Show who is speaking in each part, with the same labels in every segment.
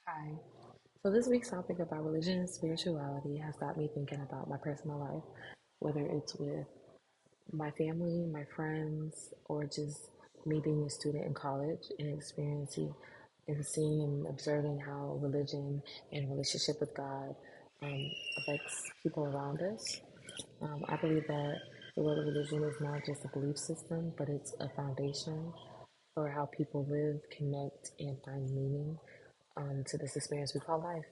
Speaker 1: Hi. So this week's topic about religion and spirituality has got me thinking about my personal life, whether it's with my family, my friends, or just me being a student in college and experiencing and seeing and observing how religion and relationship with God um, affects people around us. I believe that the word of religion is not just a belief system, but it's a foundation for how people live, connect, and find meaning to this experience we call life.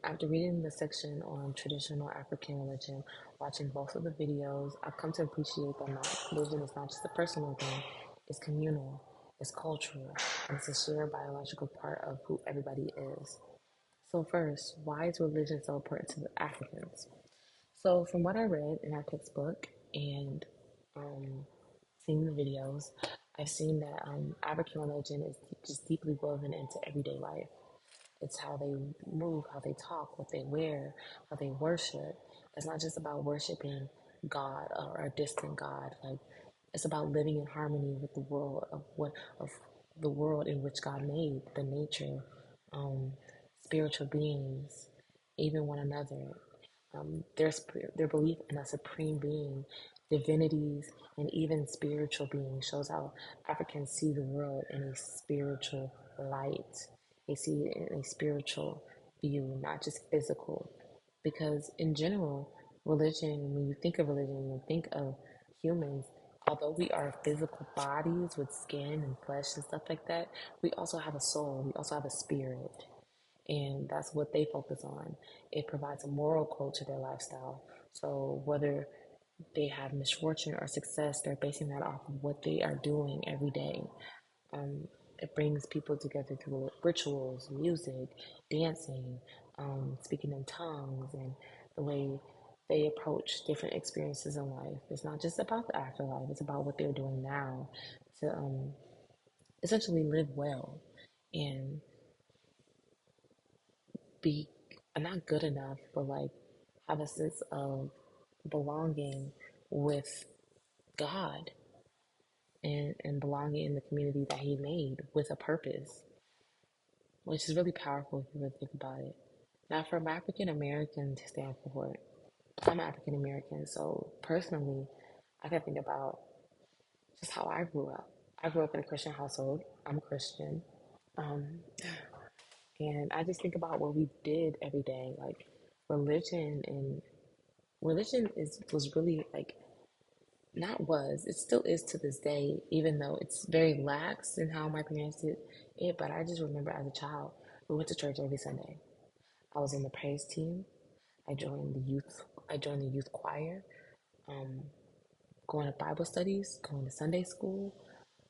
Speaker 1: After reading the section on traditional African religion, watching both of the videos, I've come to appreciate that religion is not just a personal thing, it's communal, it's cultural, and it's a shared biological part of who everybody is. So, first, why is religion so important to the Africans? So, from what I read in our textbook and um, seeing the videos, I've seen that African religion is just deeply woven into everyday life. It's how they move, how they talk, what they wear, how they worship. It's not just about worshiping God or a distant God. Like it's about living in harmony with the world of the world in which God made, the nature, um, spiritual beings, even one another. Their belief in a supreme being, divinities, and even spiritual beings shows how Africans see the world in a spiritual light. They see it in a spiritual view, not just physical. Because in general, religion, when you think of religion, you think of humans, although we are physical bodies with skin and flesh and stuff like that, we also have a soul, we also have a spirit. And that's what they focus on. It provides a moral code to their lifestyle. So whether they have misfortune or success, they're basing that off of what they are doing every day. It brings people together through rituals, music, dancing, speaking in tongues, and the way they approach different experiences in life. It's not just about the afterlife, it's about what they're doing now to essentially live well and be not good enough, but like have a sense of belonging with God and belonging in the community that He made with a purpose, which is really powerful if you really think about it. Now, from African American standpoint, I'm African American, so personally, I can think about just how I grew up. I grew up in a Christian household. I'm a Christian. Um, and I just think about what we did every day, like religion and religion is was really like not was it still is to this day, even though it's very lax in how my parents did it. But I just remember as a child, we went to church every Sunday. I was in the praise team. I joined the youth choir. Um, Going to Bible studies, going to Sunday school,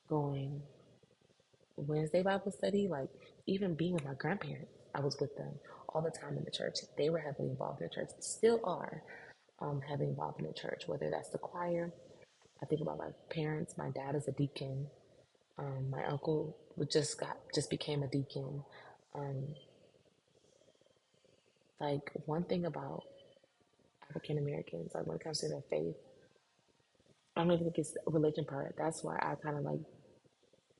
Speaker 1: going Wednesday Bible study, like even being with my grandparents, I was with them all the time in the church. They were heavily involved in the church, still are heavily involved in the church, whether that's the choir. I think about my parents. My dad is a deacon. My uncle just became a deacon. Um, like one thing about African Americans, like when it comes to their faith, I don't even think it's the religion part. That's why I kind of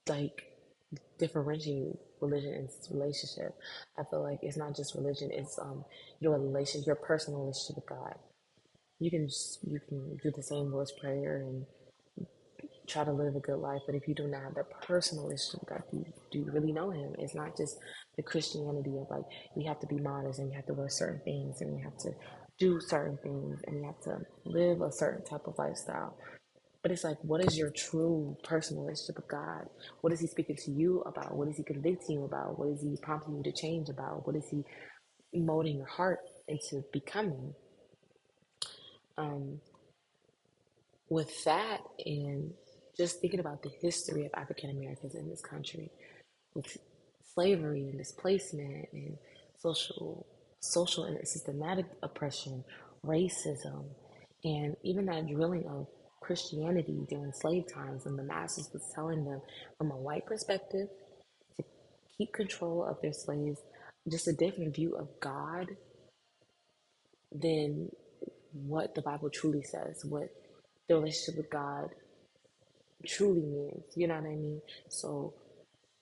Speaker 1: like differentiate religion and relationship. I feel like it's not just religion; it's your personal relationship with God. You can do the same Lord's prayer and try to live a good life, but if you do not have that personal relationship with God, do you really know Him? It's not just the Christianity of like we have to be modest and we have to wear certain things and we have to do certain things and we have to live a certain type of lifestyle. But it's like, what is your true personal relationship with God? What is He speaking to you about? What is He convicting you about? What is He prompting you to change about? What is He molding your heart into becoming? Um, with that, and just thinking about the history of African Americans in this country, with slavery and displacement and social and systematic oppression, racism, and even that drilling of Christianity during slave times, and the masters was telling them from a white perspective to keep control of their slaves, just a different view of God than what the Bible truly says, what the relationship with God truly means. You know what I mean? So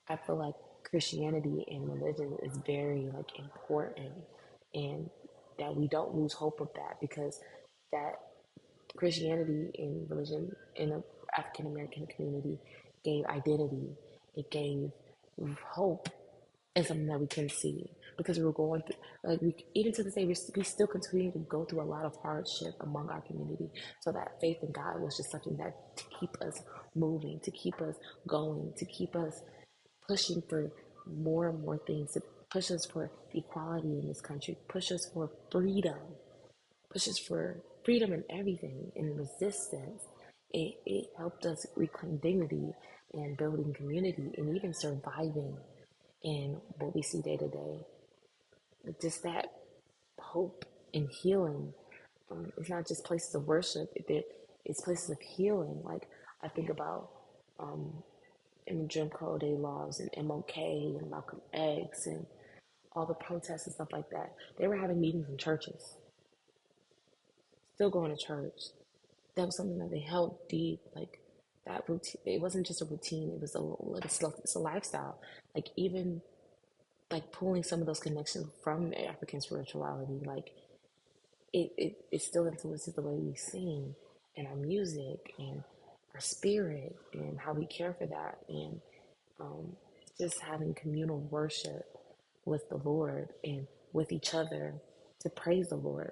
Speaker 1: I feel like Christianity and religion is very like important, and that we don't lose hope of that, because that Christianity and religion in the African American community gave identity. It gave hope, and something that we can see, because we were going through, like, we, even to this day, we still continue to go through a lot of hardship among our community. So that faith in God was just something that to keep us moving, to keep us going, to keep us pushing for more and more things, to push us for equality in this country, push us for freedom in everything, in resistance. It helped us reclaim dignity and building community and even surviving in what we see day to day. Just that hope and healing. It's not just places of worship, it's places of healing. Like, I think about in the Jim Crow Day laws and MLK and Malcolm X and all the protests and stuff like that. They were having meetings in churches, still going to church. That was something that they held deep. Like, that routine, it wasn't just a routine, it's a lifestyle. Like, even like pulling some of those connections from African spirituality, like it still influences the way we sing and our music and our spirit and how we care for that, and um, just having communal worship with the Lord and with each other to praise the Lord.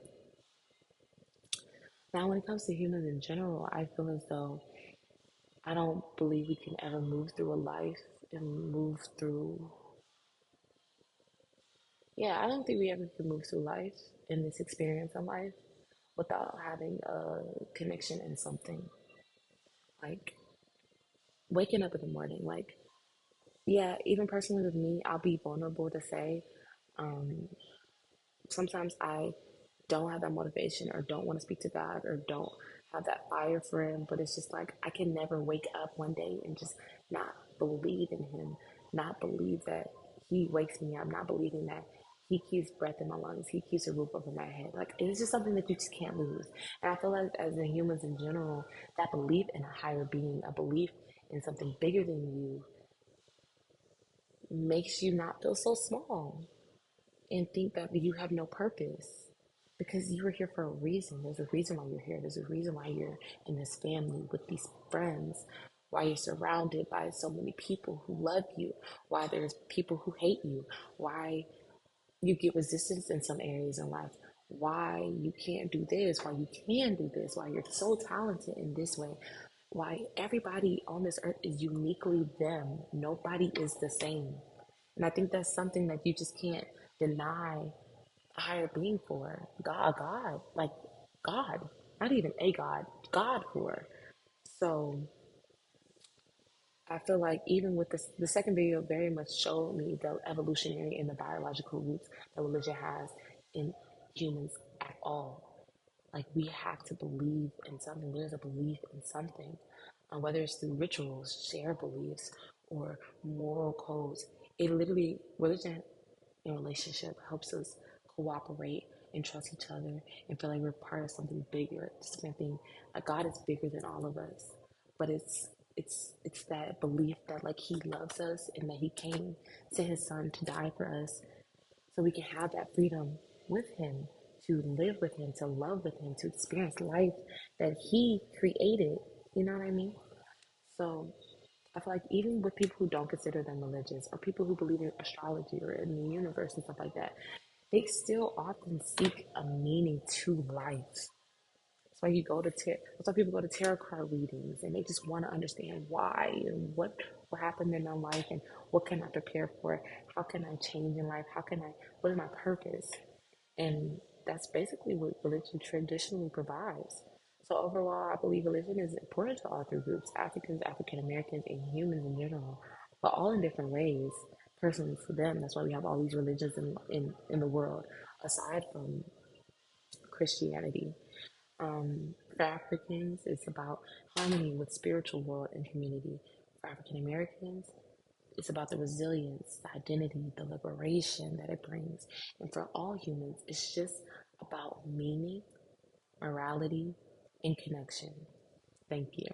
Speaker 1: Now, when it comes to humans in general, I feel as though I don't believe we can ever move through a life and move through, yeah, I don't think we ever can move through life in this experience in life without having a connection in something. Like, waking up in the morning, like, yeah, even personally with me, I'll be vulnerable to say, um, sometimes I don't have that motivation or don't want to speak to God or don't have that fire for Him, but it's just like I can never wake up one day and just not believe in Him, not believe that He wakes me up, not believing that He keeps breath in my lungs, He keeps a roof over my head. Like, it's just something that you just can't lose. And I feel like as in humans in general, that belief in a higher being, a belief in something bigger than you, makes you not feel so small and think that you have no purpose, because you were here for a reason. There's a reason why you're here. There's a reason why you're in this family with these friends, why you're surrounded by so many people who love you, why there's people who hate you, why you get resistance in some areas in life, why you can't do this, why you can do this, why you're so talented in this way, why everybody on this earth is uniquely them. Nobody is the same. And I think that's something that you just can't deny a higher being for. Like God, not even a God, God for. So I feel like even with this, the second video very much showed me the evolutionary and the biological roots that religion has in humans at all. Like, we have to believe in something. There's a belief in something, whether it's through rituals, shared beliefs, or moral codes. It literally, religion in relationship helps us cooperate and trust each other and feel like we're part of something bigger, something like God is bigger than all of us. But it's that belief that, like, He loves us and that He came to His Son to die for us so we can have that freedom with Him, to live with Him, to love with Him, to experience life that He created. You know what I mean? So I feel like even with people who don't consider them religious, or people who believe in astrology or in the universe and stuff like that, they still often seek a meaning to life. That's why that's why people go to tarot card readings, and they just want to understand why and what happened in their life and what can I prepare for? How can I change in life? What is my purpose? And that's basically what religion traditionally provides. So overall, I believe religion is important to all three groups: Africans, African Americans, and humans in general, but all in different ways. Personally, for them, that's why we have all these religions in the world, aside from Christianity. For Africans, it's about harmony with spiritual world and community. For African Americans, it's about the resilience, the identity, the liberation that it brings. And for all humans, it's just about meaning, morality, and connection. Thank you.